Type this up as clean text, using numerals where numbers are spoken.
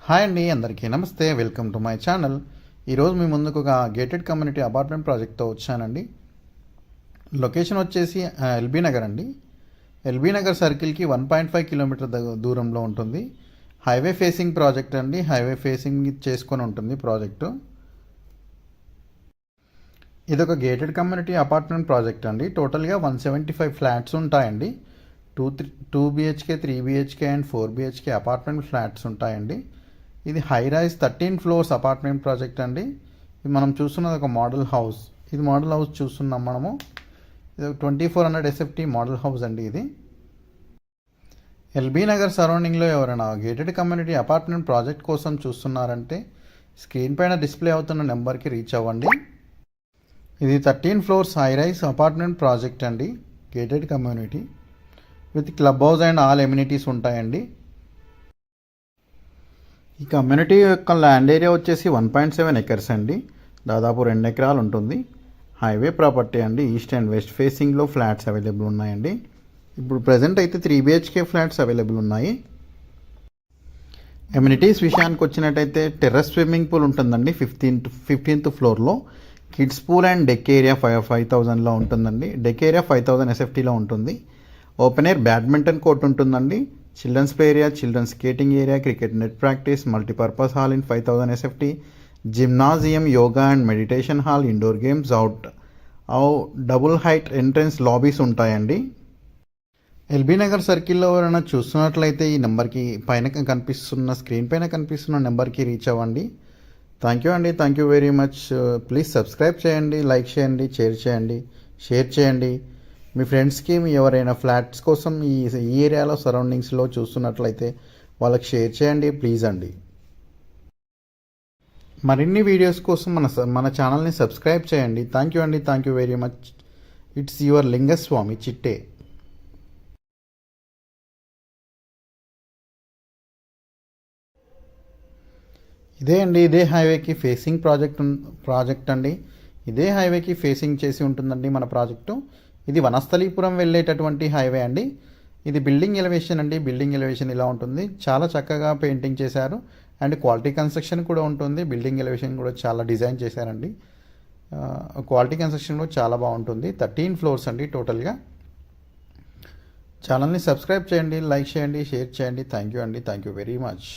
Hi అండి, అందరికీ నమస్తే. Welcome to my channel. ఈరోజు మీ ముందుకు ఒక గేటెడ్ కమ్యూనిటీ అపార్ట్మెంట్ ప్రాజెక్ట్తో వచ్చానండి. లొకేషన్ వచ్చేసి ఎల్బీ నగర్ అండి. ఎల్బీ నగర్ సర్కిల్కి 1.5 కిలోమీటర్ దూరంలో ఉంటుంది. హైవే ఫేసింగ్ ప్రాజెక్ట్ అండి. హైవే ఫేసింగ్ చేసుకొని ఉంటుంది ప్రాజెక్టు. ఇది ఒక గేటెడ్ కమ్యూనిటీ అపార్ట్మెంట్ ప్రాజెక్ట్ అండి. టోటల్గా 175 ఫ్లాట్స్ ఉంటాయండి. 2 BHK, 3 BHK and 4 BHK apartment flats ఉంటాయండి. ఇది high rise 13 floors apartment project అండి. ఇది మనం చూస్తున్నది ఒక మోడల్ హౌస్. ఇది మోడల్ హౌస్ చూస్తున్నాం మనము. ఇది 2400 SFT మోడల్ హౌస్ అండి. ఇది ఎల్బీ నగర్ సరౌండింగ్లో ఎవరైనా గేటెడ్ కమ్యూనిటీ అపార్ట్మెంట్ ప్రాజెక్ట్ కోసం చూస్తున్నారంటే స్క్రీన్ పైన డిస్ప్లే అవుతున్న నెంబర్కి రీచ్ అవ్వండి. ఇది 13 floors high rise apartment project అండి. Gated community with club house and all amenities ఉంటాయండి. ఈ కమ్యూనిటీ యొక్క ల్యాండ్ ఏరియా వచ్చేసి 1.7 ఎకర్స్ అండి. దాదాపు 2 ఎకరాలు ఉంటుంది. హైవే ప్రాపర్టీ అండి. ఈస్ట్ అండ్ వెస్ట్ ఫేసింగ్లో ఫ్లాట్స్ అవైలబుల్ ఉన్నాయండి. ఇప్పుడు ప్రజెంట్ అయితే 3 బిహెచ్కే ఫ్లాట్స్ అవైలబుల్ ఉన్నాయి. ఎమ్యూనిటీస్ విషయానికి వచ్చినట్టయితే టెర్రస్ స్విమ్మింగ్ పూల్ ఉంటుందండి 15th ఫ్లోర్లో. Kids pool and deck area 5,000లో ఉంటుందండి. డెక్ ఏరియా 5,000 SFTలో ఉంటుంది. ఓపెన్ ఎయిర్ బ్యాడ్మింటన్ కోర్ట్ ఉంటుందండి. Children's play area, children's skating area, cricket net practice, multipurpose hall in 5,000 SFT, gymnasium, yoga and meditation hall, indoor games, double height entrance lobbies ఉంటాయండి. LB Nagar సర్కిల్లో ఎవరైనా చూస్తున్నట్లయితే ఈ నెంబర్కి screen పైన కనిపిస్తున్న నెంబర్కి రీచ్ అవ్వండి. థ్యాంక్ యూ అండి. Thank you very much. Please subscribe చేయండి, లైక్ చేయండి, షేర్ చేయండి. మీ ఫ్రెండ్స్కి ఎవరైనా ఫ్లాట్స్ కోసం ఈ ఏరియాలో సరౌండింగ్స్లో చూస్తున్నట్లయితే వాళ్ళకి షేర్ చేయండి ప్లీజ్ అండి. మరిన్ని వీడియోస్ కోసం మన ఛానల్ని సబ్స్క్రైబ్ చేయండి. థ్యాంక్ యూ అండి. Thank you very much. It's your Lingaswamy Chitte. ఇదే హైవేకి ఫేసింగ్ ప్రాజెక్ట్ అండి. ఇదే హైవేకి ఫేసింగ్ చేసి ఉంటుందండి మన ప్రాజెక్టు. ఇది వనస్థలీపురం వెళ్ళేటటువంటి హైవే అండి. ఇది బిల్డింగ్ ఎలివేషన్ అండి. బిల్డింగ్ ఎలివేషన్ ఇలా ఉంటుంది. చాలా చక్కగా పెయింటింగ్ చేశారు అండ్ క్వాలిటీ కన్స్ట్రక్షన్ కూడా ఉంటుంది. బిల్డింగ్ ఎలివేషన్ కూడా చాలా డిజైన్ చేశారండి. క్వాలిటీ కన్స్ట్రక్షన్ కూడా చాలా బాగుంటుంది. 13 ఫ్లోర్స్ అండి టోటల్గా. ఛానల్ని సబ్స్క్రైబ్ చేయండి, లైక్ చేయండి, షేర్ చేయండి. థ్యాంక్ యూ అండి. Thank you very much.